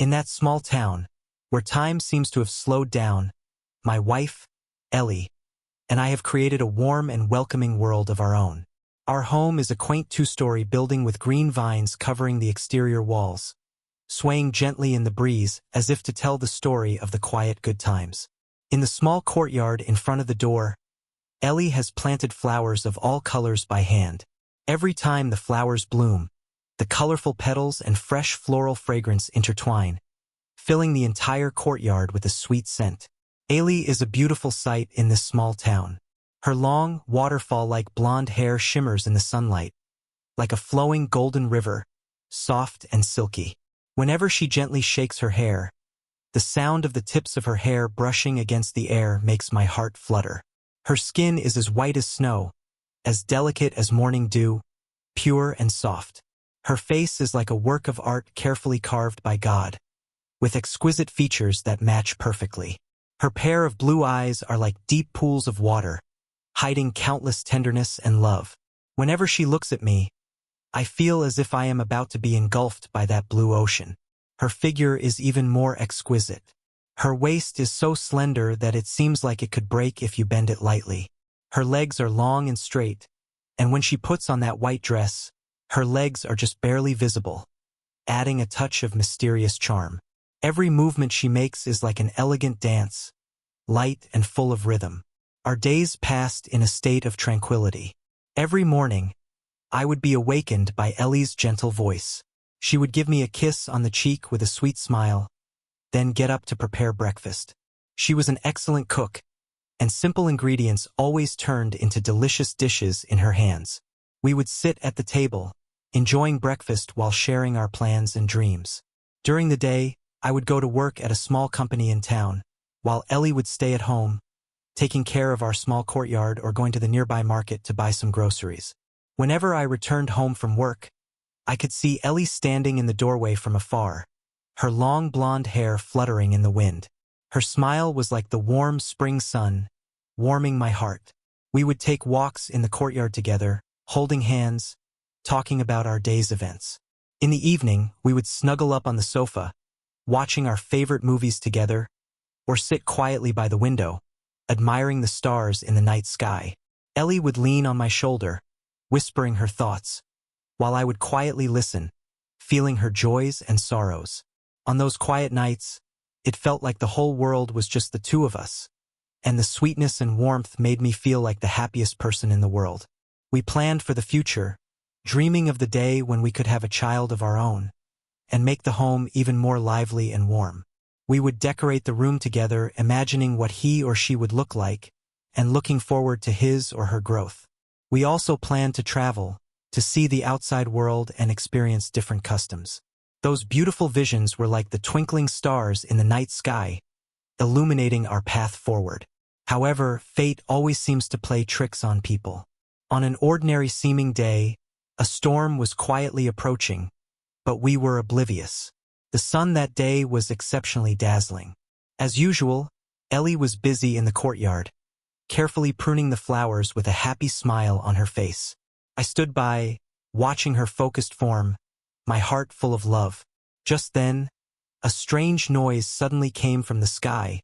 In that small town, where time seems to have slowed down, my wife, Ellie, and I have created a warm and welcoming world of our own. Our home is a quaint two-story building with green vines covering the exterior walls, swaying gently in the breeze as if to tell the story of the quiet good times. In the small courtyard in front of the door, Ellie has planted flowers of all colors by hand. Every time the flowers bloom, the colorful petals and fresh floral fragrance intertwine, filling the entire courtyard with a sweet scent. Ellie is a beautiful sight in this small town. Her long, waterfall-like blonde hair shimmers in the sunlight, like a flowing golden river, soft and silky. Whenever she gently shakes her hair, the sound of the tips of her hair brushing against the air makes my heart flutter. Her skin is as white as snow, as delicate as morning dew, pure and soft. Her face is like a work of art carefully carved by God, with exquisite features that match perfectly. Her pair of blue eyes are like deep pools of water, hiding countless tenderness and love. Whenever she looks at me, I feel as if I am about to be engulfed by that blue ocean. Her figure is even more exquisite. Her waist is so slender that it seems like it could break if you bend it lightly. Her legs are long and straight, and when she puts on that white dress, her legs are just barely visible, adding a touch of mysterious charm. Every movement she makes is like an elegant dance, light and full of rhythm. Our days passed in a state of tranquility. Every morning, I would be awakened by Ellie's gentle voice. She would give me a kiss on the cheek with a sweet smile, then get up to prepare breakfast. She was an excellent cook, and simple ingredients always turned into delicious dishes in her hands. We would sit at the table, enjoying breakfast while sharing our plans and dreams. During the day, I would go to work at a small company in town, while Ellie would stay at home, taking care of our small courtyard or going to the nearby market to buy some groceries. Whenever I returned home from work, I could see Ellie standing in the doorway from afar, her long blonde hair fluttering in the wind. Her smile was like the warm spring sun, warming my heart. We would take walks in the courtyard together, holding hands, talking about our day's events. In the evening, we would snuggle up on the sofa, watching our favorite movies together, or sit quietly by the window, admiring the stars in the night sky. Ellie would lean on my shoulder, whispering her thoughts, while I would quietly listen, feeling her joys and sorrows. On those quiet nights, it felt like the whole world was just the two of us, and the sweetness and warmth made me feel like the happiest person in the world. We planned for the future, dreaming of the day when we could have a child of our own, and make the home even more lively and warm. We would decorate the room together, imagining what he or she would look like, and looking forward to his or her growth. We also planned to travel, to see the outside world and experience different customs. Those beautiful visions were like the twinkling stars in the night sky, illuminating our path forward. However, fate always seems to play tricks on people. On an ordinary-seeming day, a storm was quietly approaching, but we were oblivious. The sun that day was exceptionally dazzling. As usual, Ellie was busy in the courtyard, carefully pruning the flowers with a happy smile on her face. I stood by, watching her focused form, my heart full of love. Just then, a strange noise suddenly came from the sky,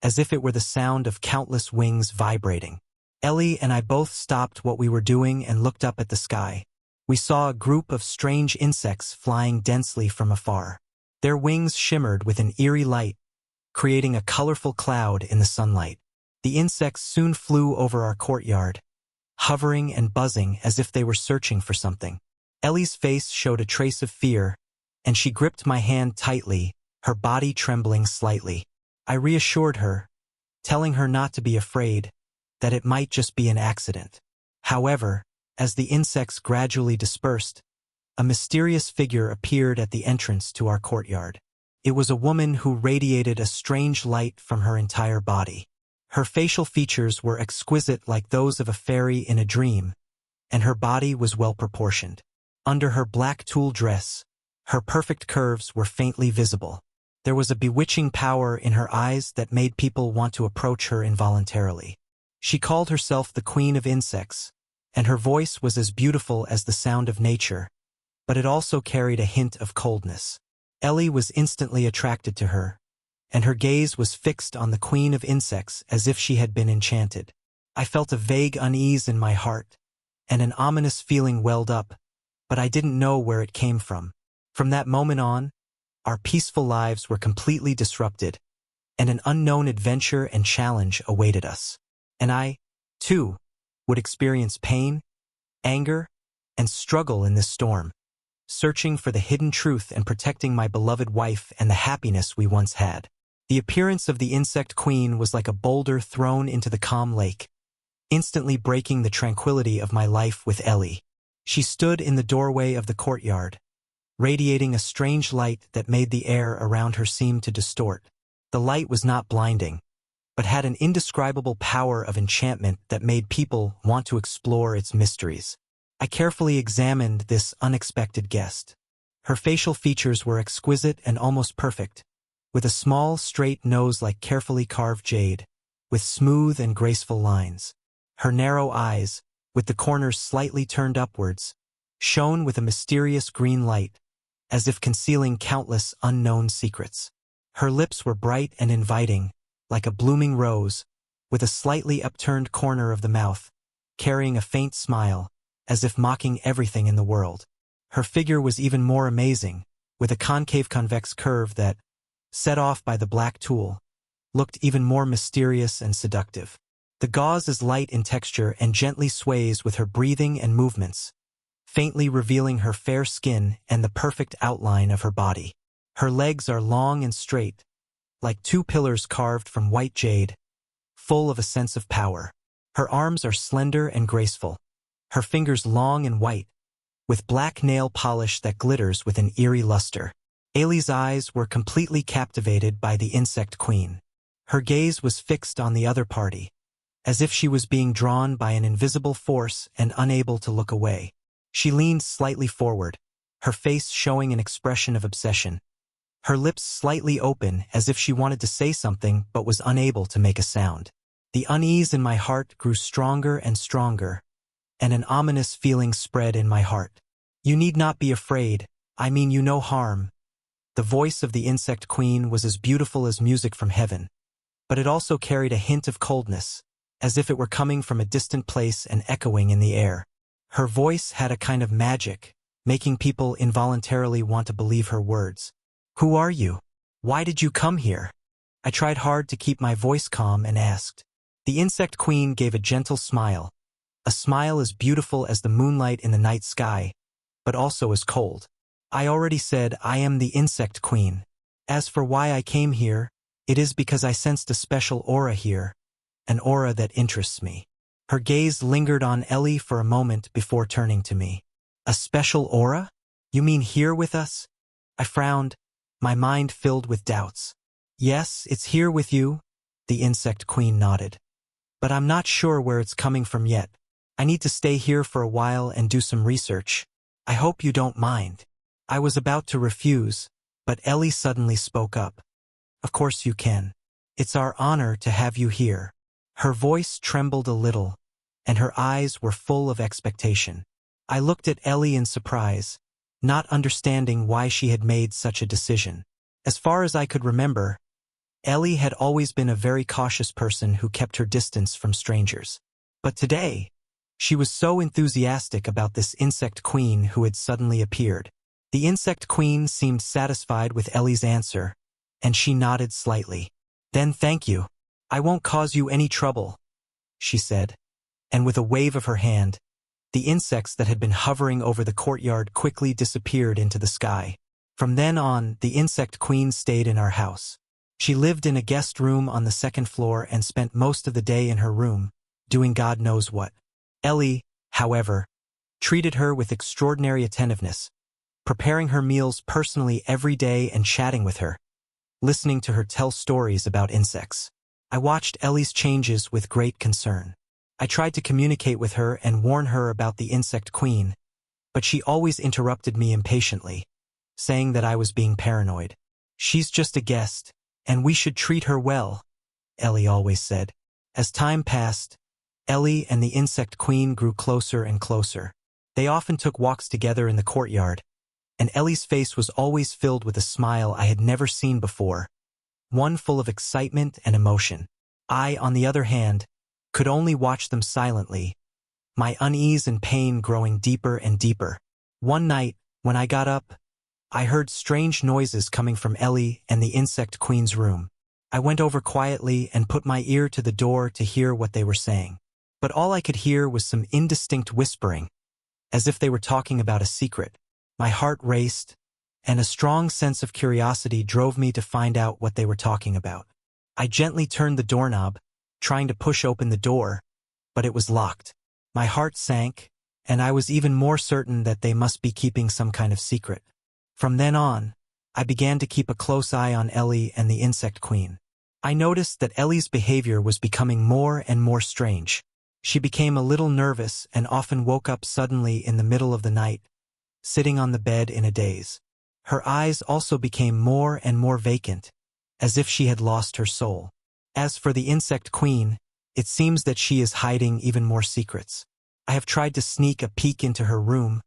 as if it were the sound of countless wings vibrating. Ellie and I both stopped what we were doing and looked up at the sky. We saw a group of strange insects flying densely from afar. Their wings shimmered with an eerie light, creating a colorful cloud in the sunlight. The insects soon flew over our courtyard, hovering and buzzing as if they were searching for something. Ellie's face showed a trace of fear, and she gripped my hand tightly, her body trembling slightly. I reassured her, telling her not to be afraid, that it might just be an accident. However, as the insects gradually dispersed, a mysterious figure appeared at the entrance to our courtyard. It was a woman who radiated a strange light from her entire body. Her facial features were exquisite like those of a fairy in a dream, and her body was well proportioned. Under her black tulle dress, her perfect curves were faintly visible. There was a bewitching power in her eyes that made people want to approach her involuntarily. She called herself the Queen of Insects, and her voice was as beautiful as the sound of nature, but it also carried a hint of coldness. Ellie was instantly attracted to her, and her gaze was fixed on the queen of insects as if she had been enchanted. I felt a vague unease in my heart, and an ominous feeling welled up, but I didn't know where it came from. From that moment on, our peaceful lives were completely disrupted, and an unknown adventure and challenge awaited us. And I, too, would experience pain, anger, and struggle in this storm, searching for the hidden truth and protecting my beloved wife and the happiness we once had. The appearance of the insect queen was like a boulder thrown into the calm lake, instantly breaking the tranquility of my life with Ellie. She stood in the doorway of the courtyard, radiating a strange light that made the air around her seem to distort. The light was not blinding, but had an indescribable power of enchantment that made people want to explore its mysteries. I carefully examined this unexpected guest. Her facial features were exquisite and almost perfect, with a small, straight nose like carefully carved jade, with smooth and graceful lines. Her narrow eyes, with the corners slightly turned upwards, shone with a mysterious green light, as if concealing countless unknown secrets. Her lips were bright and inviting, like a blooming rose, with a slightly upturned corner of the mouth, carrying a faint smile, as if mocking everything in the world. Her figure was even more amazing, with a concave convex curve that, set off by the black tulle, looked even more mysterious and seductive. The gauze is light in texture and gently sways with her breathing and movements, faintly revealing her fair skin and the perfect outline of her body. Her legs are long and straight, like two pillars carved from white jade, full of a sense of power. Her arms are slender and graceful, her fingers long and white, with black nail polish that glitters with an eerie luster. Ailey's eyes were completely captivated by the insect queen. Her gaze was fixed on the other party, as if she was being drawn by an invisible force and unable to look away. She leaned slightly forward, her face showing an expression of obsession, her lips slightly open as if she wanted to say something but was unable to make a sound. The unease in my heart grew stronger and stronger, and an ominous feeling spread in my heart. "You need not be afraid, I mean you no harm." The voice of the insect queen was as beautiful as music from heaven, but it also carried a hint of coldness, as if it were coming from a distant place and echoing in the air. Her voice had a kind of magic, making people involuntarily want to believe her words. "Who are you? Why did you come here?" I tried hard to keep my voice calm and asked. The insect queen gave a gentle smile, a smile as beautiful as the moonlight in the night sky, but also as cold. "I already said I am the insect queen. As for why I came here, it is because I sensed a special aura here, an aura that interests me." Her gaze lingered on Ellie for a moment before turning to me. "A special aura? You mean here with us?" I frowned, my mind filled with doubts. "Yes, it's here with you," the insect queen nodded. "But I'm not sure where it's coming from yet. I need to stay here for a while and do some research. I hope you don't mind." I was about to refuse, but Ellie suddenly spoke up. "Of course you can. It's our honor to have you here." Her voice trembled a little, and her eyes were full of expectation. I looked at Ellie in surprise, not understanding why she had made such a decision. As far as I could remember, Ellie had always been a very cautious person who kept her distance from strangers. But today, she was so enthusiastic about this insect queen who had suddenly appeared. The insect queen seemed satisfied with Ellie's answer, and she nodded slightly. "Then thank you. I won't cause you any trouble," she said, and with a wave of her hand, the insects that had been hovering over the courtyard quickly disappeared into the sky. From then on, the insect queen stayed in our house. She lived in a guest room on the second floor and spent most of the day in her room, doing God knows what. Ellie, however, treated her with extraordinary attentiveness, preparing her meals personally every day and chatting with her, listening to her tell stories about insects. I watched Ellie's changes with great concern. I tried to communicate with her and warn her about the insect queen, but she always interrupted me impatiently, saying that I was being paranoid. "She's just a guest, and we should treat her well," Ellie always said. As time passed, Ellie and the insect queen grew closer and closer. They often took walks together in the courtyard, and Ellie's face was always filled with a smile I had never seen before, one full of excitement and emotion. I, on the other hand, could only watch them silently, my unease and pain growing deeper and deeper. One night, when I got up, I heard strange noises coming from Ellie and the insect queen's room. I went over quietly and put my ear to the door to hear what they were saying. But all I could hear was some indistinct whispering, as if they were talking about a secret. My heart raced, and a strong sense of curiosity drove me to find out what they were talking about. I gently turned the doorknob, trying to push open the door, but it was locked. My heart sank, and I was even more certain that they must be keeping some kind of secret. From then on, I began to keep a close eye on Ellie and the insect queen. I noticed that Ellie's behavior was becoming more and more strange. She became a little nervous and often woke up suddenly in the middle of the night, sitting on the bed in a daze. Her eyes also became more and more vacant, as if she had lost her soul. As for the insect queen, it seems that she is hiding even more secrets. I have tried to sneak a peek into her room,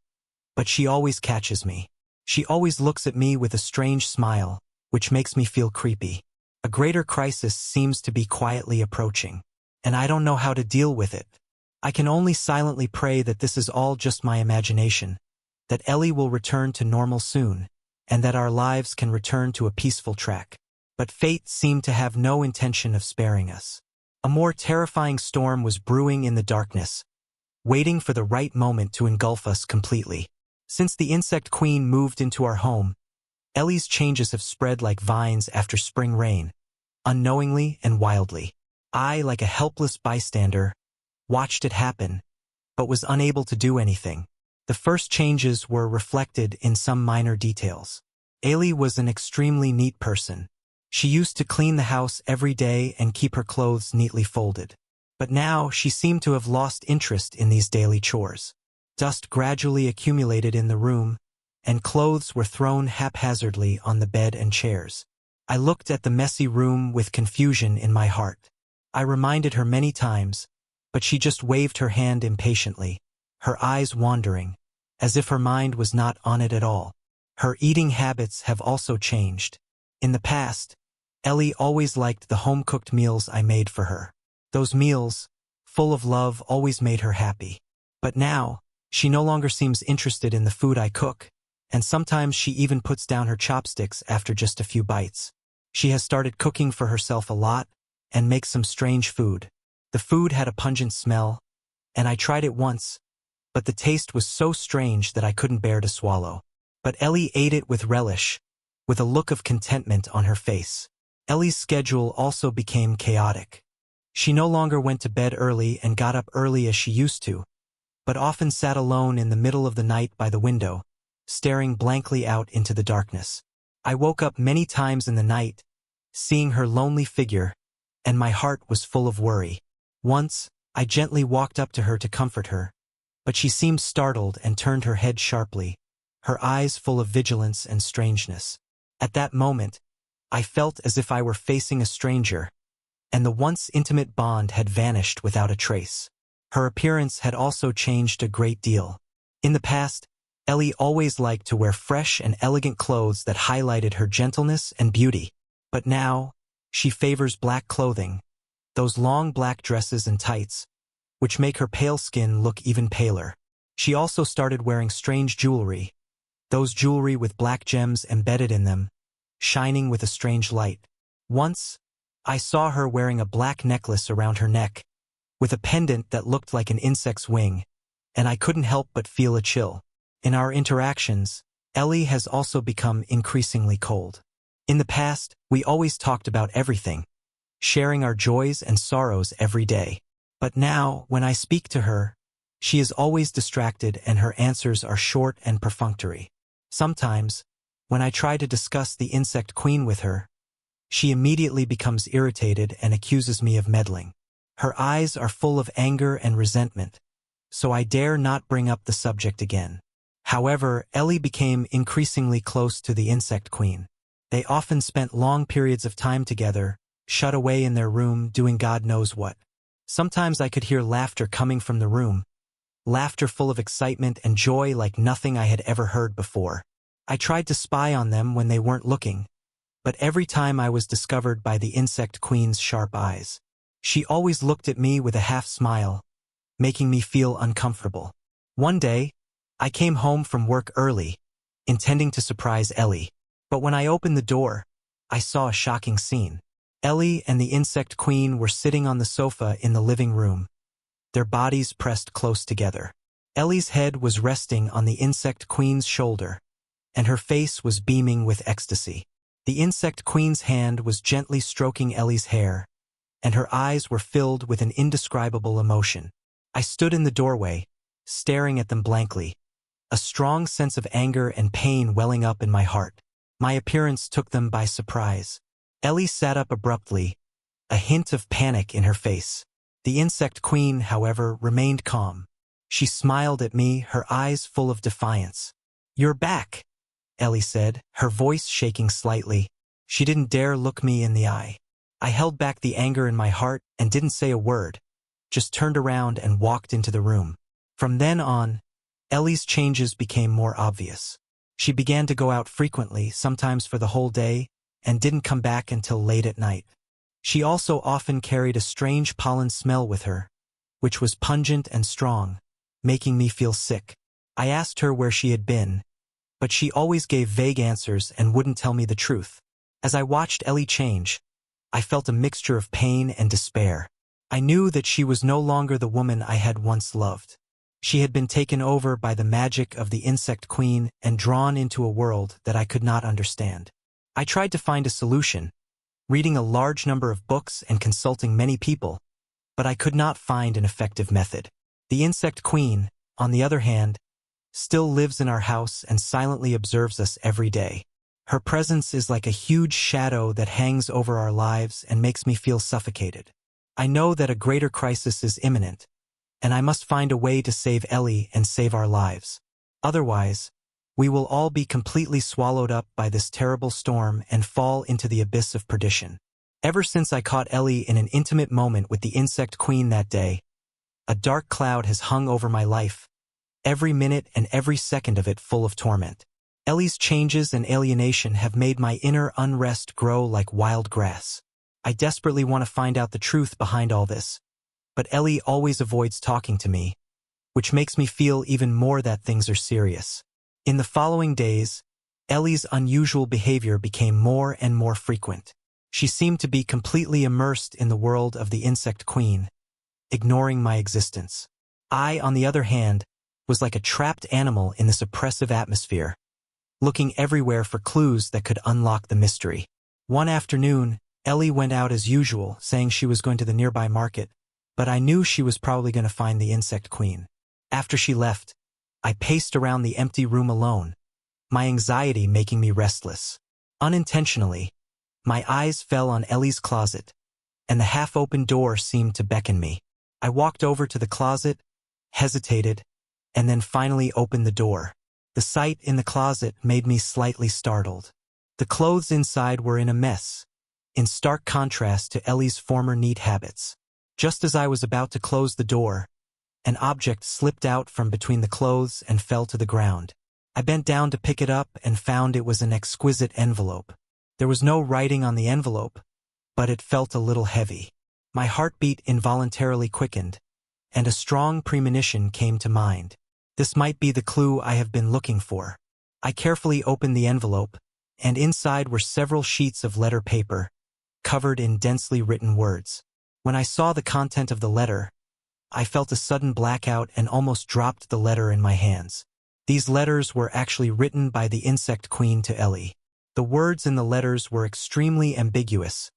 but she always catches me. She always looks at me with a strange smile, which makes me feel creepy. A greater crisis seems to be quietly approaching, and I don't know how to deal with it. I can only silently pray that this is all just my imagination, that Ellie will return to normal soon, and that our lives can return to a peaceful track. But fate seemed to have no intention of sparing us. A more terrifying storm was brewing in the darkness, waiting for the right moment to engulf us completely. Since the insect queen moved into our home, Ellie's changes have spread like vines after spring rain, unknowingly and wildly. I, like a helpless bystander, watched it happen, but was unable to do anything. The first changes were reflected in some minor details. Ellie was an extremely neat person. She used to clean the house every day and keep her clothes neatly folded. But now she seemed to have lost interest in these daily chores. Dust gradually accumulated in the room, and clothes were thrown haphazardly on the bed and chairs. I looked at the messy room with confusion in my heart. I reminded her many times, but she just waved her hand impatiently, her eyes wandering, as if her mind was not on it at all. Her eating habits have also changed. In the past, Ellie always liked the home-cooked meals I made for her. Those meals, full of love, always made her happy. But now, she no longer seems interested in the food I cook, and sometimes she even puts down her chopsticks after just a few bites. She has started cooking for herself a lot and makes some strange food. The food had a pungent smell, and I tried it once, but the taste was so strange that I couldn't bear to swallow. But Ellie ate it with relish, with a look of contentment on her face. Ellie's schedule also became chaotic. She no longer went to bed early and got up early as she used to, but often sat alone in the middle of the night by the window, staring blankly out into the darkness. I woke up many times in the night, seeing her lonely figure, and my heart was full of worry. Once, I gently walked up to her to comfort her, but she seemed startled and turned her head sharply, her eyes full of vigilance and strangeness. At that moment, I felt as if I were facing a stranger, and the once intimate bond had vanished without a trace. Her appearance had also changed a great deal. In the past, Ellie always liked to wear fresh and elegant clothes that highlighted her gentleness and beauty. But now, she favors black clothing, those long black dresses and tights, which make her pale skin look even paler. She also started wearing strange jewelry, those jewelry with black gems embedded in them, shining with a strange light. Once, I saw her wearing a black necklace around her neck, with a pendant that looked like an insect's wing, and I couldn't help but feel a chill. In our interactions, Ellie has also become increasingly cold. In the past, we always talked about everything, sharing our joys and sorrows every day. But now, when I speak to her, she is always distracted and her answers are short and perfunctory. Sometimes, when I try to discuss the insect queen with her, she immediately becomes irritated and accuses me of meddling. Her eyes are full of anger and resentment, so I dare not bring up the subject again. However, Ellie became increasingly close to the insect queen. They often spent long periods of time together, shut away in their room doing God knows what. Sometimes I could hear laughter coming from the room, laughter full of excitement and joy like nothing I had ever heard before. I tried to spy on them when they weren't looking, but every time I was discovered by the insect queen's sharp eyes. She always looked at me with a half smile, making me feel uncomfortable. One day, I came home from work early, intending to surprise Ellie. But when I opened the door, I saw a shocking scene. Ellie and the insect queen were sitting on the sofa in the living room, their bodies pressed close together. Ellie's head was resting on the insect queen's shoulder, and her face was beaming with ecstasy. The insect queen's hand was gently stroking Ellie's hair, and her eyes were filled with an indescribable emotion. I stood in the doorway, staring at them blankly, a strong sense of anger and pain welling up in my heart. My appearance took them by surprise. Ellie sat up abruptly, a hint of panic in her face. The insect queen, however, remained calm. She smiled at me, her eyes full of defiance. "You're back," Ellie said, her voice shaking slightly. She didn't dare look me in the eye. I held back the anger in my heart and didn't say a word, just turned around and walked into the room. From then on, Ellie's changes became more obvious. She began to go out frequently, sometimes for the whole day, and didn't come back until late at night. She also often carried a strange pollen smell with her, which was pungent and strong, making me feel sick. I asked her where she had been, but she always gave vague answers and wouldn't tell me the truth. As I watched Ellie change, I felt a mixture of pain and despair. I knew that she was no longer the woman I had once loved. She had been taken over by the magic of the insect queen and drawn into a world that I could not understand. I tried to find a solution, reading a large number of books and consulting many people, but I could not find an effective method. The insect queen, on the other hand, still lives in our house and silently observes us every day. Her presence is like a huge shadow that hangs over our lives and makes me feel suffocated. I know that a greater crisis is imminent, and I must find a way to save Ellie and save our lives. Otherwise, we will all be completely swallowed up by this terrible storm and fall into the abyss of perdition. Ever since I caught Ellie in an intimate moment with the insect queen that day, a dark cloud has hung over my life, every minute and every second of it full of torment. Ellie's changes and alienation have made my inner unrest grow like wild grass. I desperately want to find out the truth behind all this, but Ellie always avoids talking to me, which makes me feel even more that things are serious. In the following days, Ellie's unusual behavior became more and more frequent. She seemed to be completely immersed in the world of the insect queen, ignoring my existence. I, on the other hand, was like a trapped animal in this oppressive atmosphere, looking everywhere for clues that could unlock the mystery. One afternoon, Ellie went out as usual, saying she was going to the nearby market, but I knew she was probably going to find the insect queen. After she left, I paced around the empty room alone, my anxiety making me restless. Unintentionally, my eyes fell on Ellie's closet, and the half-open door seemed to beckon me. I walked over to the closet, hesitated, and then finally opened the door. The sight in the closet made me slightly startled. The clothes inside were in a mess, in stark contrast to Ellie's former neat habits. Just as I was about to close the door, an object slipped out from between the clothes and fell to the ground. I bent down to pick it up and found it was an exquisite envelope. There was no writing on the envelope, but it felt a little heavy. My heartbeat involuntarily quickened, and a strong premonition came to mind. This might be the clue I have been looking for. I carefully opened the envelope, and inside were several sheets of letter paper, covered in densely written words. When I saw the content of the letter, I felt a sudden blackout and almost dropped the letter in my hands. These letters were actually written by the insect queen to Ellie. The words in the letters were extremely ambiguous,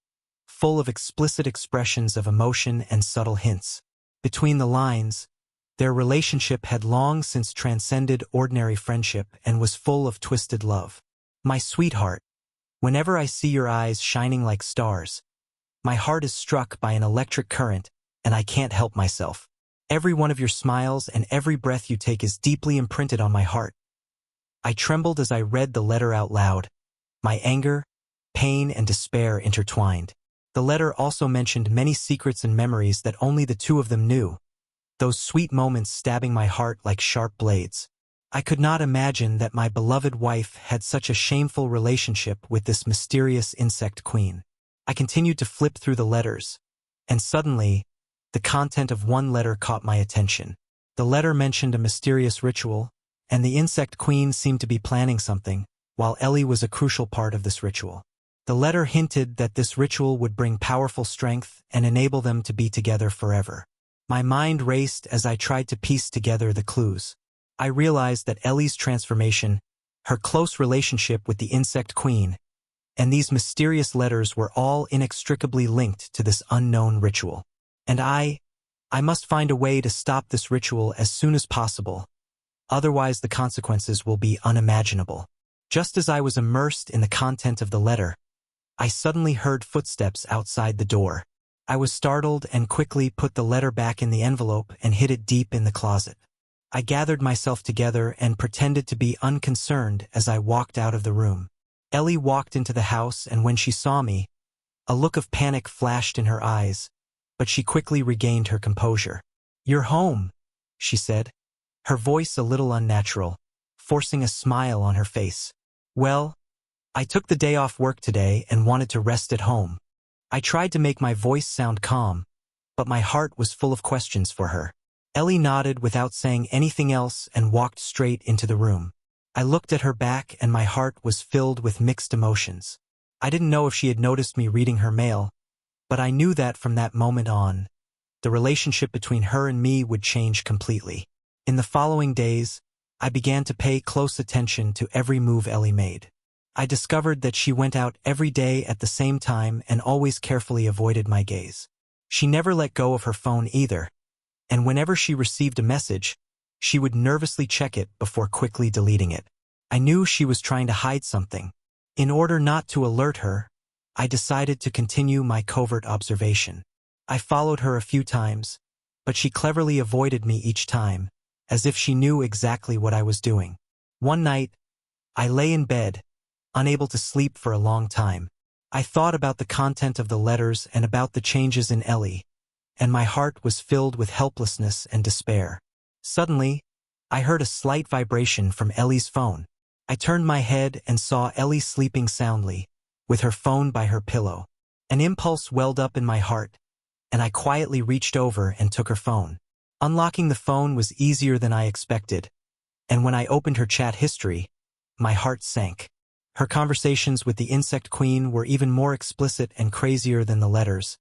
full of explicit expressions of emotion and subtle hints. Between the lines, their relationship had long since transcended ordinary friendship and was full of twisted love. My sweetheart, whenever I see your eyes shining like stars, my heart is struck by an electric current, and I can't help myself. Every one of your smiles and every breath you take is deeply imprinted on my heart. I trembled as I read the letter out loud, my anger, pain, and despair intertwined. The letter also mentioned many secrets and memories that only the two of them knew, those sweet moments stabbing my heart like sharp blades. I could not imagine that my beloved wife had such a shameful relationship with this mysterious insect queen. I continued to flip through the letters, and suddenly, the content of one letter caught my attention. The letter mentioned a mysterious ritual, and the insect queen seemed to be planning something, while Ellie was a crucial part of this ritual. The letter hinted that this ritual would bring powerful strength and enable them to be together forever. My mind raced as I tried to piece together the clues. I realized that Ellie's transformation, her close relationship with the insect queen, and these mysterious letters were all inextricably linked to this unknown ritual. And I must find a way to stop this ritual as soon as possible, otherwise the consequences will be unimaginable. Just as I was immersed in the content of the letter, I suddenly heard footsteps outside the door. I was startled and quickly put the letter back in the envelope and hid it deep in the closet. I gathered myself together and pretended to be unconcerned as I walked out of the room. Ellie walked into the house, and when she saw me, a look of panic flashed in her eyes, but she quickly regained her composure. "You're home," she said, her voice a little unnatural, forcing a smile on her face. "Well, I took the day off work today and wanted to rest at home." I tried to make my voice sound calm, but my heart was full of questions for her. Ellie nodded without saying anything else and walked straight into the room. I looked at her back and my heart was filled with mixed emotions. I didn't know if she had noticed me reading her mail, but I knew that from that moment on, the relationship between her and me would change completely. In the following days, I began to pay close attention to every move Ellie made. I discovered that she went out every day at the same time and always carefully avoided my gaze. She never let go of her phone either, and whenever she received a message, she would nervously check it before quickly deleting it. I knew she was trying to hide something. In order not to alert her, I decided to continue my covert observation. I followed her a few times, but she cleverly avoided me each time, as if she knew exactly what I was doing. One night, I lay in bed, unable to sleep for a long time. I thought about the content of the letters and about the changes in Ellie, and my heart was filled with helplessness and despair. Suddenly, I heard a slight vibration from Ellie's phone. I turned my head and saw Ellie sleeping soundly, with her phone by her pillow. An impulse welled up in my heart, and I quietly reached over and took her phone. Unlocking the phone was easier than I expected, and when I opened her chat history, my heart sank. Her conversations with the insect queen were even more explicit and crazier than the letters,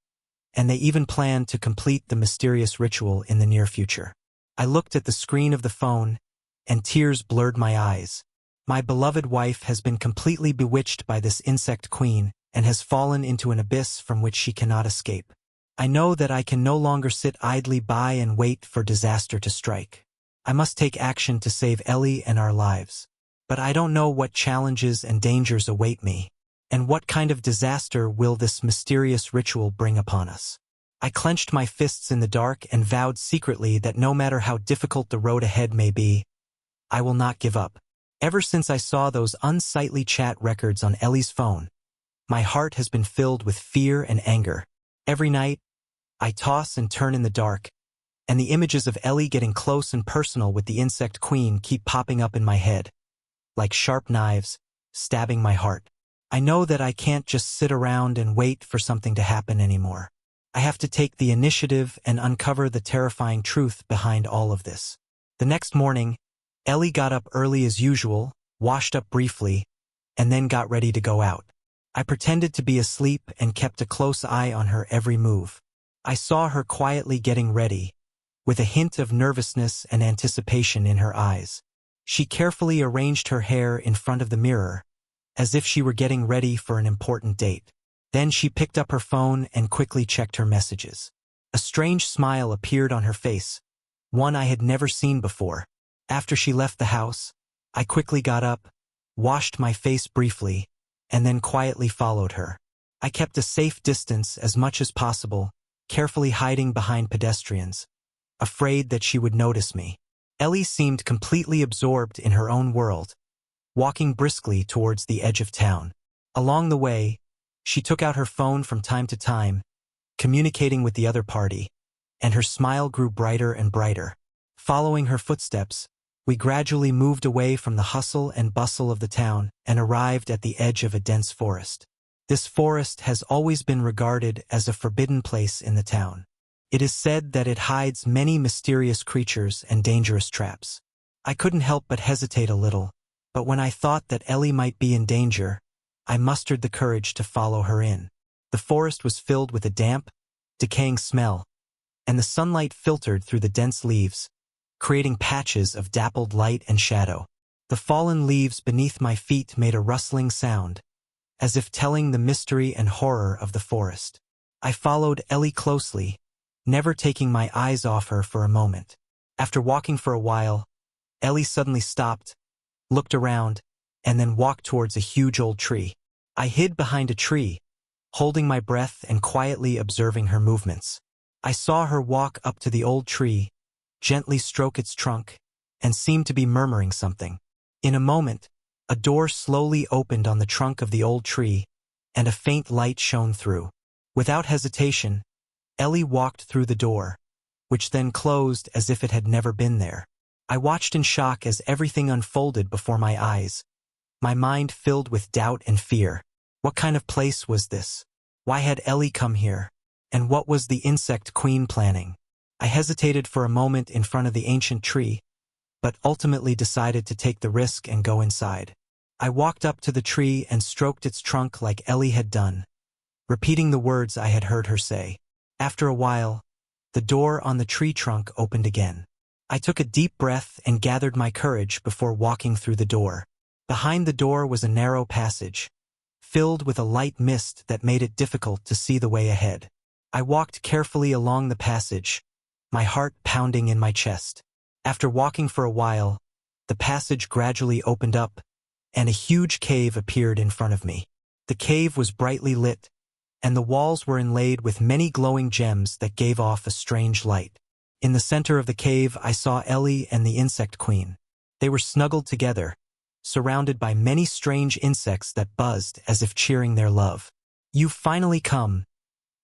and they even planned to complete the mysterious ritual in the near future. I looked at the screen of the phone, and tears blurred my eyes. My beloved wife has been completely bewitched by this insect queen and has fallen into an abyss from which she cannot escape. I know that I can no longer sit idly by and wait for disaster to strike. I must take action to save Ellie and our lives. But I don't know what challenges and dangers await me, and what kind of disaster will this mysterious ritual bring upon us. I clenched my fists in the dark and vowed secretly that no matter how difficult the road ahead may be, I will not give up. Ever since I saw those unsightly chat records on Ellie's phone, my heart has been filled with fear and anger. Every night, I toss and turn in the dark, and the images of Ellie getting close and personal with the insect queen keep popping up in my head, like sharp knives, stabbing my heart. I know that I can't just sit around and wait for something to happen anymore. I have to take the initiative and uncover the terrifying truth behind all of this. The next morning, Ellie got up early as usual, washed up briefly, and then got ready to go out. I pretended to be asleep and kept a close eye on her every move. I saw her quietly getting ready, with a hint of nervousness and anticipation in her eyes. She carefully arranged her hair in front of the mirror, as if she were getting ready for an important date. Then she picked up her phone and quickly checked her messages. A strange smile appeared on her face, one I had never seen before. After she left the house, I quickly got up, washed my face briefly, and then quietly followed her. I kept a safe distance as much as possible, carefully hiding behind pedestrians, afraid that she would notice me. Ellie seemed completely absorbed in her own world, walking briskly towards the edge of town. Along the way, she took out her phone from time to time, communicating with the other party, and her smile grew brighter and brighter. Following her footsteps, We gradually moved away from the hustle and bustle of the town and arrived at the edge of a dense forest. This forest has always been regarded as a forbidden place in the town. It is said that it hides many mysterious creatures and dangerous traps. I couldn't help but hesitate a little, but when I thought that Ellie might be in danger, I mustered the courage to follow her in. The forest was filled with a damp, decaying smell, and the sunlight filtered through the dense leaves, creating patches of dappled light and shadow. The fallen leaves beneath my feet made a rustling sound, as if telling the mystery and horror of the forest. I followed Ellie closely, never taking my eyes off her for a moment. After walking for a while, Ellie suddenly stopped, looked around, and then walked towards a huge old tree. I hid behind a tree, holding my breath and quietly observing her movements. I saw her walk up to the old tree, gently stroke its trunk, and seem to be murmuring something. In a moment, a door slowly opened on the trunk of the old tree, and a faint light shone through. Without hesitation, Ellie walked through the door, which then closed as if it had never been there. I watched in shock as everything unfolded before my eyes, my mind filled with doubt and fear. What kind of place was this? Why had Ellie come here? And what was the insect queen planning? I hesitated for a moment in front of the ancient tree, but ultimately decided to take the risk and go inside. I walked up to the tree and stroked its trunk like Ellie had done, repeating the words I had heard her say. After a while, the door on the tree trunk opened again. I took a deep breath and gathered my courage before walking through the door. Behind the door was a narrow passage, filled with a light mist that made it difficult to see the way ahead. I walked carefully along the passage, my heart pounding in my chest. After walking for a while, the passage gradually opened up, and a huge cave appeared in front of me. The cave was brightly lit, and the walls were inlaid with many glowing gems that gave off a strange light. In the center of the cave, I saw Ellie and the insect queen. They were snuggled together, surrounded by many strange insects that buzzed as if cheering their love. "You've finally come,"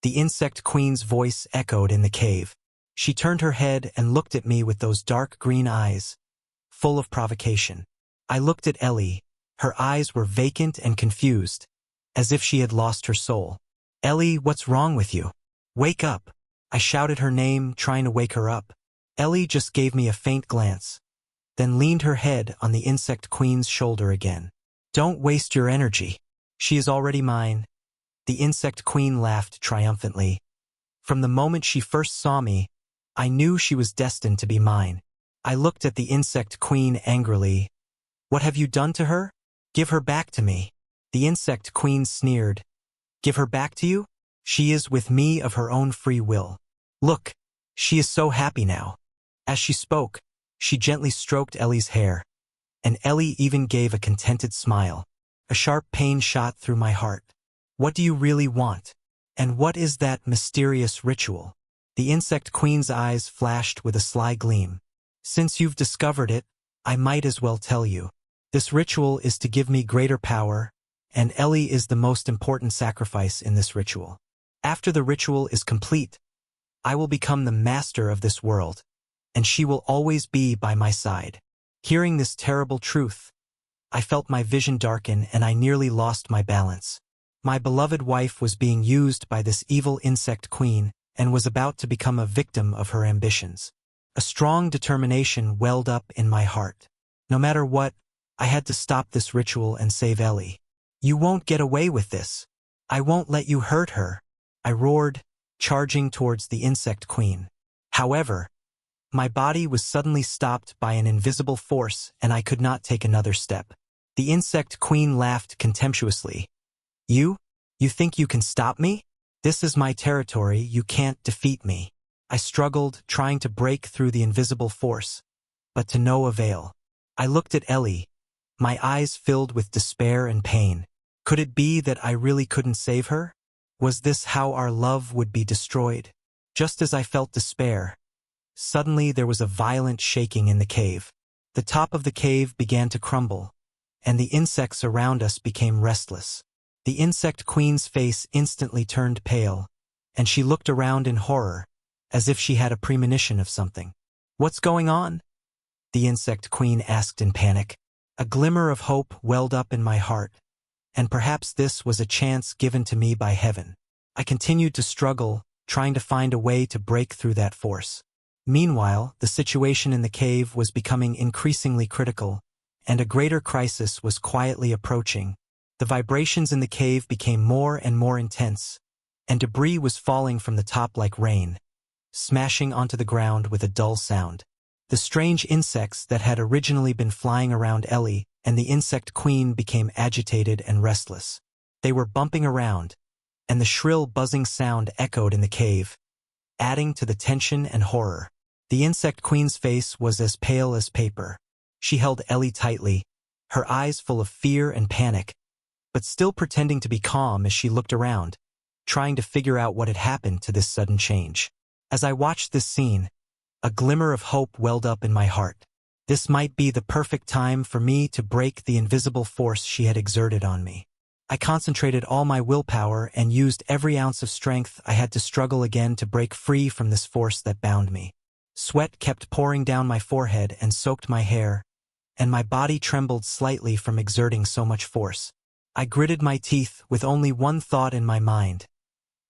the insect queen's voice echoed in the cave. She turned her head and looked at me with those dark green eyes, full of provocation. I looked at Ellie. Her eyes were vacant and confused, as if she had lost her soul. "Ellie, what's wrong with you? Wake up." I shouted her name, trying to wake her up. Ellie just gave me a faint glance, then leaned her head on the insect queen's shoulder again. "Don't waste your energy. She is already mine." The insect queen laughed triumphantly. From the moment she first saw me, I knew she was destined to be mine. I looked at the insect queen angrily. "What have you done to her? Give her back to me." The insect queen sneered. "Give her back to you? She is with me of her own free will. Look, she is so happy now." As she spoke, she gently stroked Ellie's hair, and Ellie even gave a contented smile. A sharp pain shot through my heart. "What do you really want? And what is that mysterious ritual?" The insect queen's eyes flashed with a sly gleam. "Since you've discovered it, I might as well tell you. This ritual is to give me greater power, and Ellie is the most important sacrifice in this ritual. After the ritual is complete, I will become the master of this world, and she will always be by my side." Hearing this terrible truth, I felt my vision darken and I nearly lost my balance. My beloved wife was being used by this evil insect queen and was about to become a victim of her ambitions. A strong determination welled up in my heart. No matter what, I had to stop this ritual and save Ellie. "You won't get away with this. I won't let you hurt her," I roared, charging towards the insect queen. However, my body was suddenly stopped by an invisible force and I could not take another step. The insect queen laughed contemptuously. You think you can stop me? This is my territory, you can't defeat me." I struggled, trying to break through the invisible force, but to no avail. I looked at Ellie, my eyes filled with despair and pain. Could it be that I really couldn't save her? Was this how our love would be destroyed? Just as I felt despair, suddenly there was a violent shaking in the cave. The top of the cave began to crumble, and the insects around us became restless. The insect queen's face instantly turned pale, and she looked around in horror, as if she had a premonition of something. "What's going on?" the insect queen asked in panic. A glimmer of hope welled up in my heart, and perhaps this was a chance given to me by heaven. I continued to struggle, trying to find a way to break through that force. Meanwhile, the situation in the cave was becoming increasingly critical, and a greater crisis was quietly approaching. The vibrations in the cave became more and more intense, and debris was falling from the top like rain, smashing onto the ground with a dull sound. The strange insects that had originally been flying around Ellie and the insect queen became agitated and restless. They were bumping around, and the shrill buzzing sound echoed in the cave, adding to the tension and horror. The insect queen's face was as pale as paper. She held Ellie tightly, her eyes full of fear and panic, but still pretending to be calm as she looked around, trying to figure out what had happened to this sudden change. As I watched this scene, a glimmer of hope welled up in my heart. This might be the perfect time for me to break the invisible force she had exerted on me. I concentrated all my willpower and used every ounce of strength I had to struggle again to break free from this force that bound me. Sweat kept pouring down my forehead and soaked my hair, and my body trembled slightly from exerting so much force. I gritted my teeth with only one thought in my mind.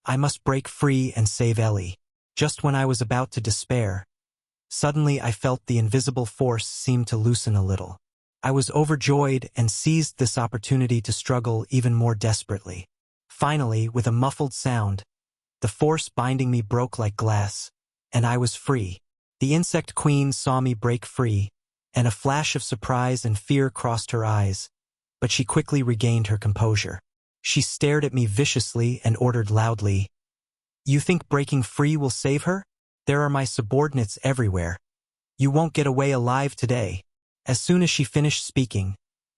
I must break free and save Ellie. Just when I was about to despair, suddenly I felt the invisible force seem to loosen a little. I was overjoyed and seized this opportunity to struggle even more desperately. Finally, with a muffled sound, the force binding me broke like glass, and I was free. The insect queen saw me break free, and a flash of surprise and fear crossed her eyes, but she quickly regained her composure. She stared at me viciously and ordered loudly, "You think breaking free will save her? There are my subordinates everywhere. You won't get away alive today." As soon as she finished speaking,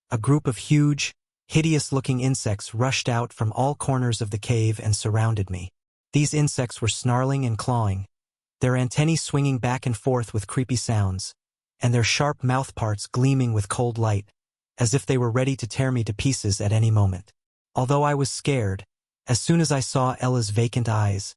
a group of huge, hideous-looking insects rushed out from all corners of the cave and surrounded me. These insects were snarling and clawing, their antennae swinging back and forth with creepy sounds, and their sharp mouthparts gleaming with cold light, as if they were ready to tear me to pieces at any moment. Although I was scared, as soon as I saw Ella's vacant eyes,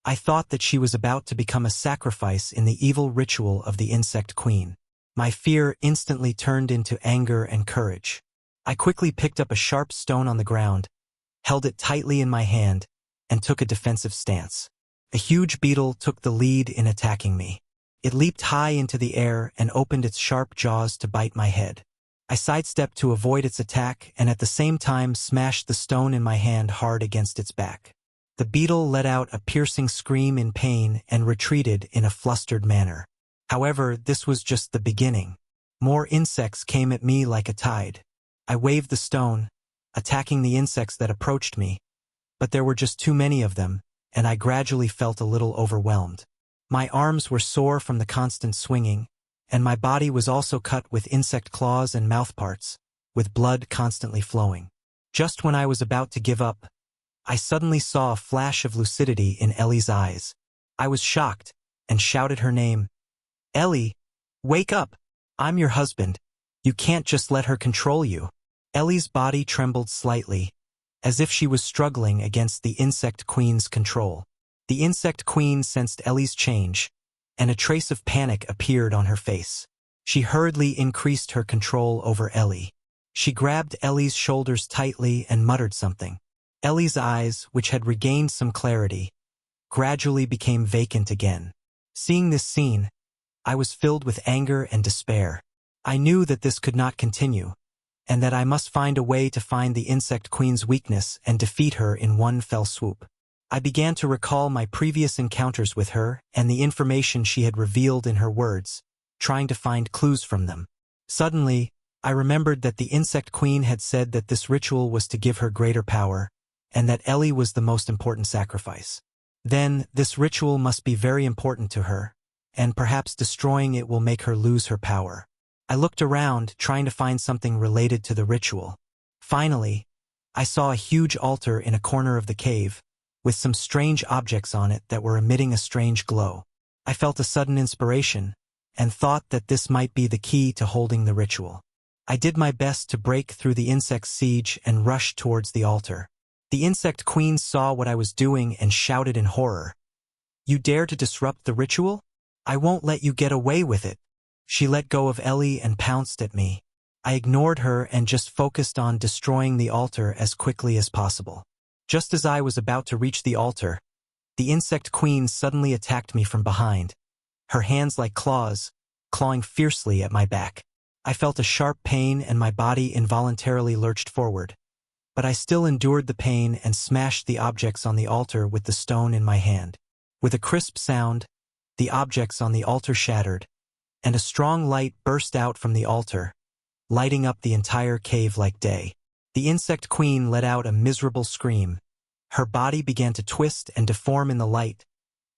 I thought that she was about to become a sacrifice in the evil ritual of the insect queen. My fear instantly turned into anger and courage. I quickly picked up a sharp stone on the ground, held it tightly in my hand, and took a defensive stance. A huge beetle took the lead in attacking me. It leaped high into the air and opened its sharp jaws to bite my head. I sidestepped to avoid its attack and at the same time smashed the stone in my hand hard against its back. The beetle let out a piercing scream in pain and retreated in a flustered manner. However, this was just the beginning. More insects came at me like a tide. I waved the stone, attacking the insects that approached me, but there were just too many of them, and I gradually felt a little overwhelmed. My arms were sore from the constant swinging, and my body was also cut with insect claws and mouthparts, with blood constantly flowing. Just when I was about to give up, I suddenly saw a flash of lucidity in Ellie's eyes. I was shocked and shouted her name. "Ellie, wake up! I'm your husband. You can't just let her control you." Ellie's body trembled slightly, as if she was struggling against the insect queen's control. The insect queen sensed Ellie's change, and a trace of panic appeared on her face. She hurriedly increased her control over Ellie. She grabbed Ellie's shoulders tightly and muttered something. Ellie's eyes, which had regained some clarity, gradually became vacant again. Seeing this scene, I was filled with anger and despair. I knew that this could not continue, and that I must find a way to find the insect queen's weakness and defeat her in one fell swoop. I began to recall my previous encounters with her and the information she had revealed in her words, trying to find clues from them. Suddenly, I remembered that the insect queen had said that this ritual was to give her greater power, and that Ellie was the most important sacrifice. Then, this ritual must be very important to her, and perhaps destroying it will make her lose her power. I looked around, trying to find something related to the ritual. Finally, I saw a huge altar in a corner of the cave, with some strange objects on it that were emitting a strange glow. I felt a sudden inspiration, and thought that this might be the key to holding the ritual. I did my best to break through the insect siege and rushed towards the altar. The insect queen saw what I was doing and shouted in horror. "You dare to disrupt the ritual? I won't let you get away with it." She let go of Ellie and pounced at me. I ignored her and just focused on destroying the altar as quickly as possible. Just as I was about to reach the altar, the insect queen suddenly attacked me from behind, her hands like claws, clawing fiercely at my back. I felt a sharp pain and my body involuntarily lurched forward, but I still endured the pain and smashed the objects on the altar with the stone in my hand. With a crisp sound, the objects on the altar shattered, and a strong light burst out from the altar, lighting up the entire cave like day. The insect queen let out a miserable scream. Her body began to twist and deform in the light,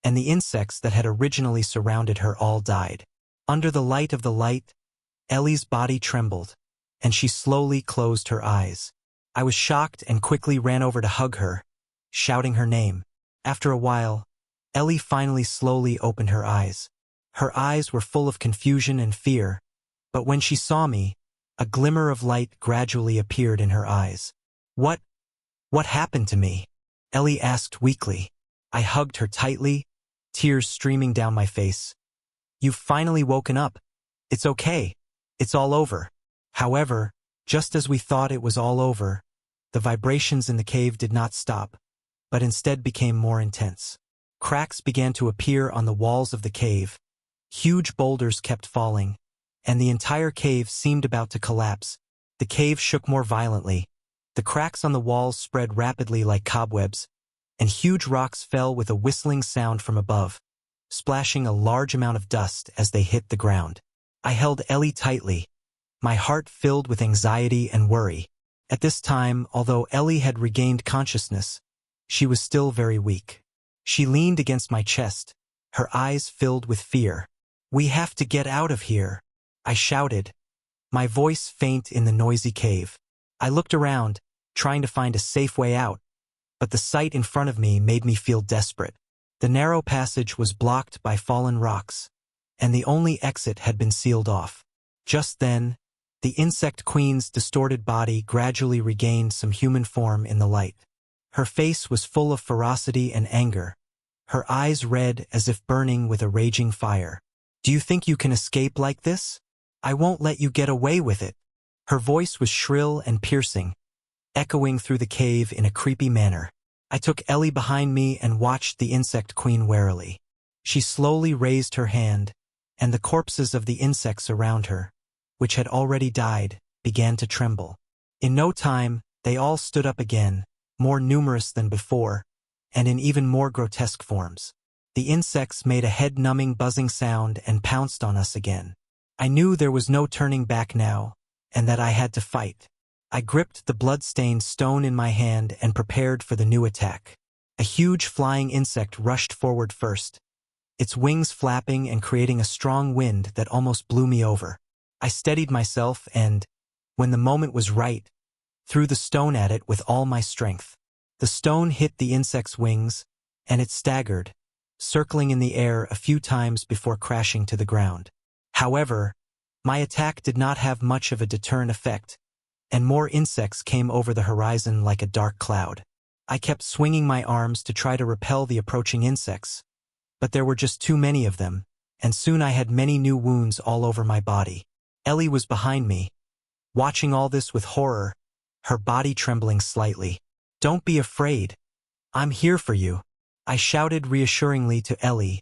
and the insects that had originally surrounded her all died. Under the light of the light, Ellie's body trembled, and she slowly closed her eyes. I was shocked and quickly ran over to hug her, shouting her name. After a while, Ellie finally slowly opened her eyes. Her eyes were full of confusion and fear, but when she saw me, a glimmer of light gradually appeared in her eyes. What happened to me?" Ellie asked weakly. I hugged her tightly, tears streaming down my face. "You've finally woken up. It's okay. It's all over." However, just as we thought it was all over, the vibrations in the cave did not stop, but instead became more intense. Cracks began to appear on the walls of the cave. Huge boulders kept falling, and the entire cave seemed about to collapse. The cave shook more violently. The cracks on the walls spread rapidly like cobwebs, and huge rocks fell with a whistling sound from above, splashing a large amount of dust as they hit the ground. I held Ellie tightly, my heart filled with anxiety and worry. At this time, although Ellie had regained consciousness, she was still very weak. She leaned against my chest, her eyes filled with fear. "We have to get out of here," I shouted, my voice faint in the noisy cave. I looked around, trying to find a safe way out, but the sight in front of me made me feel desperate. The narrow passage was blocked by fallen rocks, and the only exit had been sealed off. Just then, the insect queen's distorted body gradually regained some human form in the light. Her face was full of ferocity and anger, her eyes red as if burning with a raging fire. "Do you think you can escape like this? I won't let you get away with it." Her voice was shrill and piercing, echoing through the cave in a creepy manner. I took Ellie behind me and watched the insect queen warily. She slowly raised her hand, and the corpses of the insects around her, which had already died, began to tremble. In no time, they all stood up again, more numerous than before, and in even more grotesque forms. The insects made a head-numbing buzzing sound and pounced on us again. I knew there was no turning back now, and that I had to fight. I gripped the blood-stained stone in my hand and prepared for the new attack. A huge flying insect rushed forward first, its wings flapping and creating a strong wind that almost blew me over. I steadied myself and, when the moment was right, threw the stone at it with all my strength. The stone hit the insect's wings, and it staggered, circling in the air a few times before crashing to the ground. However, my attack did not have much of a deterrent effect, and more insects came over the horizon like a dark cloud. I kept swinging my arms to try to repel the approaching insects, but there were just too many of them, and soon I had many new wounds all over my body. Ellie was behind me, watching all this with horror, her body trembling slightly. "Don't be afraid. I'm here for you," I shouted reassuringly to Ellie,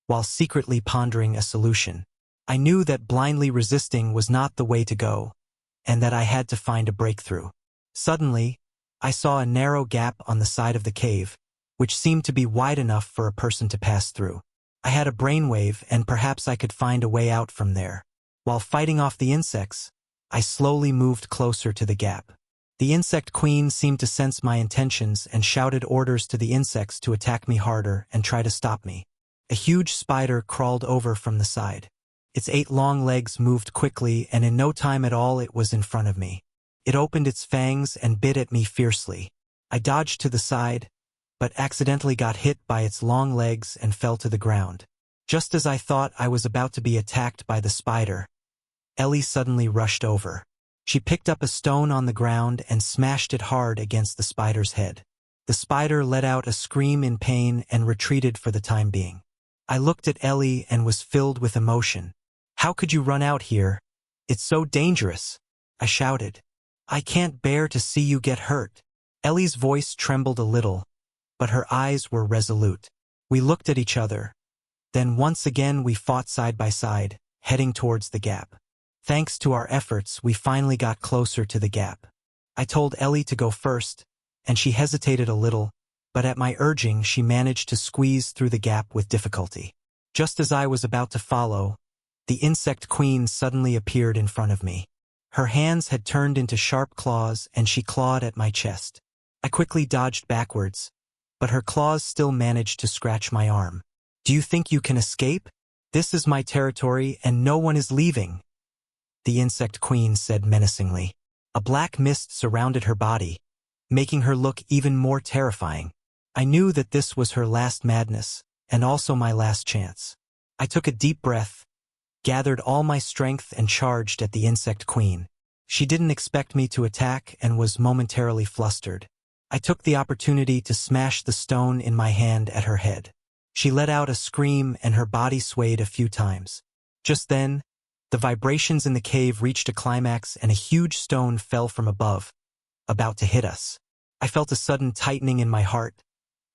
while secretly pondering a solution. I knew that blindly resisting was not the way to go, and that I had to find a breakthrough. Suddenly, I saw a narrow gap on the side of the cave, which seemed to be wide enough for a person to pass through. I had a brainwave, and perhaps I could find a way out from there. While fighting off the insects, I slowly moved closer to the gap. The insect queen seemed to sense my intentions and shouted orders to the insects to attack me harder and try to stop me. A huge spider crawled over from the side. Its 8 long legs moved quickly, and in no time at all it was in front of me. It opened its fangs and bit at me fiercely. I dodged to the side, but accidentally got hit by its long legs and fell to the ground. Just as I thought I was about to be attacked by the spider, Ellie suddenly rushed over. She picked up a stone on the ground and smashed it hard against the spider's head. The spider let out a scream in pain and retreated for the time being. I looked at Ellie and was filled with emotion. How could you run out here? It's so dangerous, I shouted. I can't bear to see you get hurt. Ellie's voice trembled a little, but her eyes were resolute. We looked at each other. Then once again we fought side by side, heading towards the gap. Thanks to our efforts, we finally got closer to the gap. I told Ellie to go first, and she hesitated a little, but at my urging she managed to squeeze through the gap with difficulty. Just as I was about to follow, the insect queen suddenly appeared in front of me. Her hands had turned into sharp claws and she clawed at my chest. I quickly dodged backwards, but her claws still managed to scratch my arm. Do you think you can escape? This is my territory and no one is leaving, the insect queen said menacingly. A black mist surrounded her body, making her look even more terrifying. I knew that this was her last madness, and also my last chance. I took a deep breath, gathered all my strength and charged at the insect queen. She didn't expect me to attack and was momentarily flustered. I took the opportunity to smash the stone in my hand at her head. She let out a scream and her body swayed a few times. Just then, the vibrations in the cave reached a climax and a huge stone fell from above, about to hit us. I felt a sudden tightening in my heart,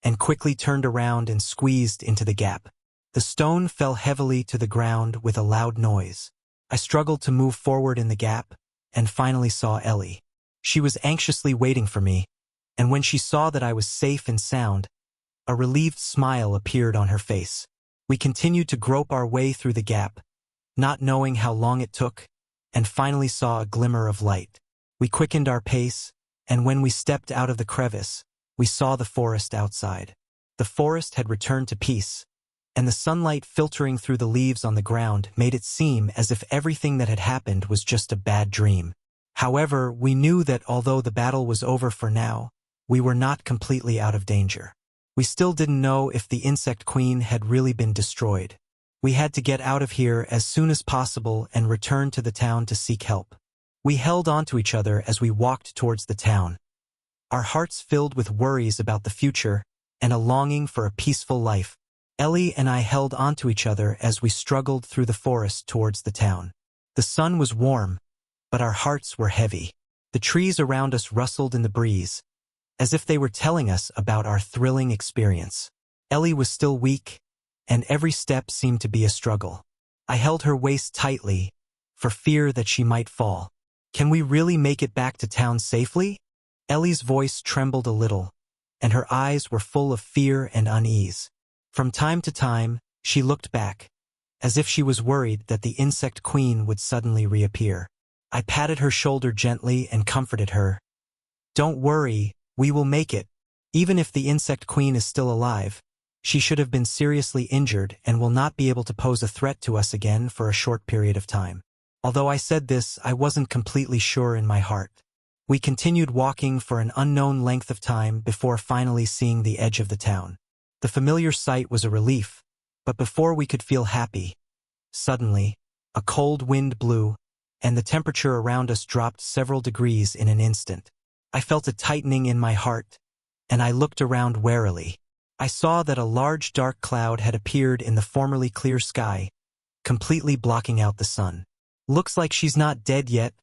and quickly turned around and squeezed into the gap. The stone fell heavily to the ground with a loud noise. I struggled to move forward in the gap, and finally saw Ellie. She was anxiously waiting for me, and when she saw that I was safe and sound, a relieved smile appeared on her face. We continued to grope our way through the gap, not knowing how long it took, and finally saw a glimmer of light. We quickened our pace, and when we stepped out of the crevice, we saw the forest outside. The forest had returned to peace, and the sunlight filtering through the leaves on the ground made it seem as if everything that had happened was just a bad dream. However, we knew that although the battle was over for now, we were not completely out of danger. We still didn't know if the insect queen had really been destroyed. We had to get out of here as soon as possible and return to the town to seek help. We held on to each other as we walked towards the town, our hearts filled with worries about the future and a longing for a peaceful life. Ellie and I held on to each other as we struggled through the forest towards the town. The sun was warm, but our hearts were heavy. The trees around us rustled in the breeze, as if they were telling us about our thrilling experience. Ellie was still weak, and every step seemed to be a struggle. I held her waist tightly, for fear that she might fall. Can we really make it back to town safely? Ellie's voice trembled a little, and her eyes were full of fear and unease. From time to time, she looked back, as if she was worried that the insect queen would suddenly reappear. I patted her shoulder gently and comforted her. Don't worry, we will make it. Even if the insect queen is still alive, she should have been seriously injured and will not be able to pose a threat to us again for a short period of time. Although I said this, I wasn't completely sure in my heart. We continued walking for an unknown length of time before finally seeing the edge of the town. The familiar sight was a relief, but before we could feel happy, suddenly, a cold wind blew, and the temperature around us dropped several degrees in an instant. I felt a tightening in my heart, and I looked around warily. I saw that a large dark cloud had appeared in the formerly clear sky, completely blocking out the sun. Looks like she's not dead yet,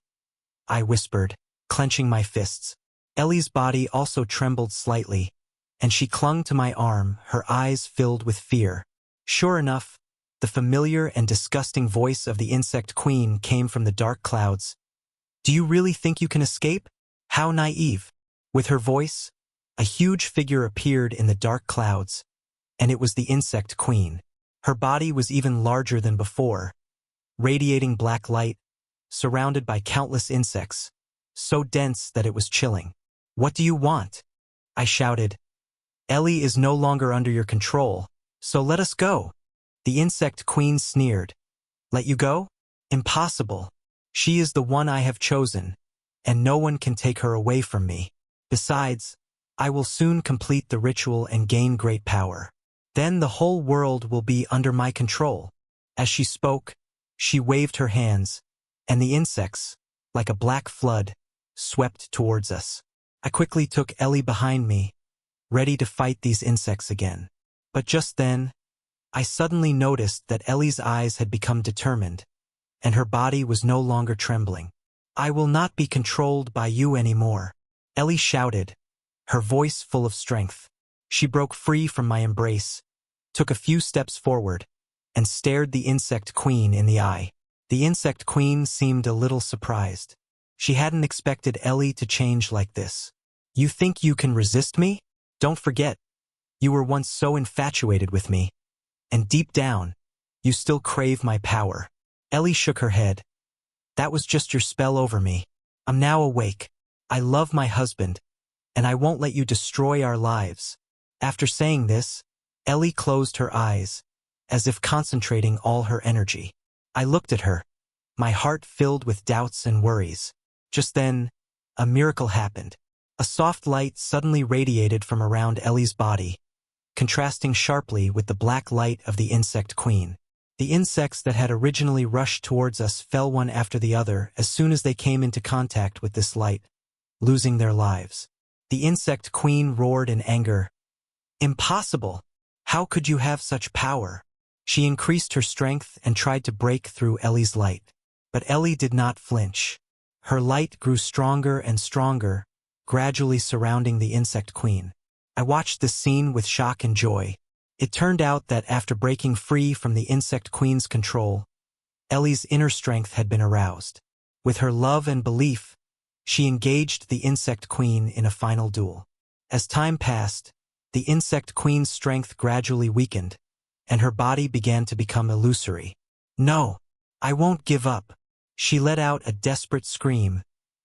I whispered, clenching my fists. Ellie's body also trembled slightly, and she clung to my arm, her eyes filled with fear. Sure enough, the familiar and disgusting voice of the insect queen came from the dark clouds. Do you really think you can escape? How naive. With her voice, a huge figure appeared in the dark clouds, and it was the insect queen. Her body was even larger than before, radiating black light, surrounded by countless insects, so dense that it was chilling. What do you want? I shouted. Ellie is no longer under your control, so let us go. The insect queen sneered. Let you go? Impossible. She is the one I have chosen, and no one can take her away from me. Besides, I will soon complete the ritual and gain great power. Then the whole world will be under my control. As she spoke, she waved her hands, and the insects, like a black flood, swept towards us. I quickly took Ellie behind me, ready to fight these insects again. But just then, I suddenly noticed that Ellie's eyes had become determined, and her body was no longer trembling. "I will not be controlled by you anymore," Ellie shouted, her voice full of strength. She broke free from my embrace, took a few steps forward, and stared the insect queen in the eye. The insect queen seemed a little surprised. She hadn't expected Ellie to change like this. "You think you can resist me? Don't forget, you were once so infatuated with me. And deep down, you still crave my power." Ellie shook her head. "That was just your spell over me. I'm now awake. I love my husband, and I won't let you destroy our lives." After saying this, Ellie closed her eyes, as if concentrating all her energy. I looked at her, my heart filled with doubts and worries. Just then, a miracle happened. A soft light suddenly radiated from around Ellie's body, contrasting sharply with the black light of the insect queen. The insects that had originally rushed towards us fell one after the other as soon as they came into contact with this light, losing their lives. The insect queen roared in anger. "Impossible! How could you have such power?" She increased her strength and tried to break through Ellie's light. But Ellie did not flinch. Her light grew stronger and stronger, gradually surrounding the insect queen. I watched this scene with shock and joy. It turned out that after breaking free from the insect queen's control, Ellie's inner strength had been aroused. With her love and belief, she engaged the insect queen in a final duel. As time passed, the insect queen's strength gradually weakened, and her body began to become illusory. "No, I won't give up." She let out a desperate scream,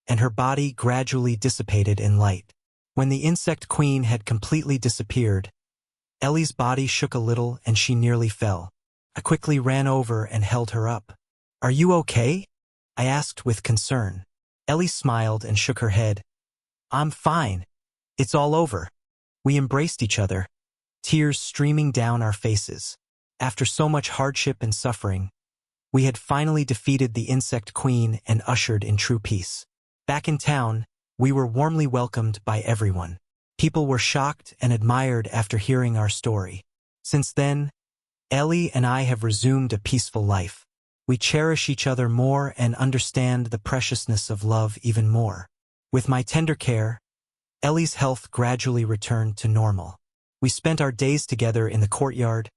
and her body gradually dissipated in light. When the insect queen had completely disappeared, Ellie's body shook a little and she nearly fell. I quickly ran over and held her up. "Are you okay?" I asked with concern. Ellie smiled and shook her head. "I'm fine. It's all over." We embraced each other, tears streaming down our faces. After so much hardship and suffering, we had finally defeated the insect queen and ushered in true peace. Back in town, we were warmly welcomed by everyone. People were shocked and admired after hearing our story. Since then, Ellie and I have resumed a peaceful life. We cherish each other more and understand the preciousness of love even more. With my tender care, Ellie's health gradually returned to normal. We spent our days together in the courtyard,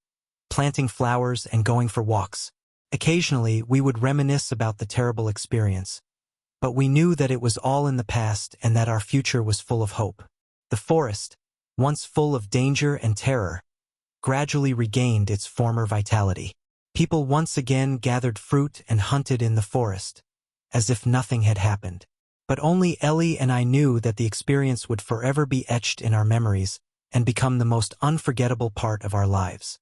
planting flowers and going for walks. Occasionally, we would reminisce about the terrible experience, but we knew that it was all in the past and that our future was full of hope. The forest, once full of danger and terror, gradually regained its former vitality. People once again gathered fruit and hunted in the forest, as if nothing had happened. But only Ellie and I knew that the experience would forever be etched in our memories and become the most unforgettable part of our lives.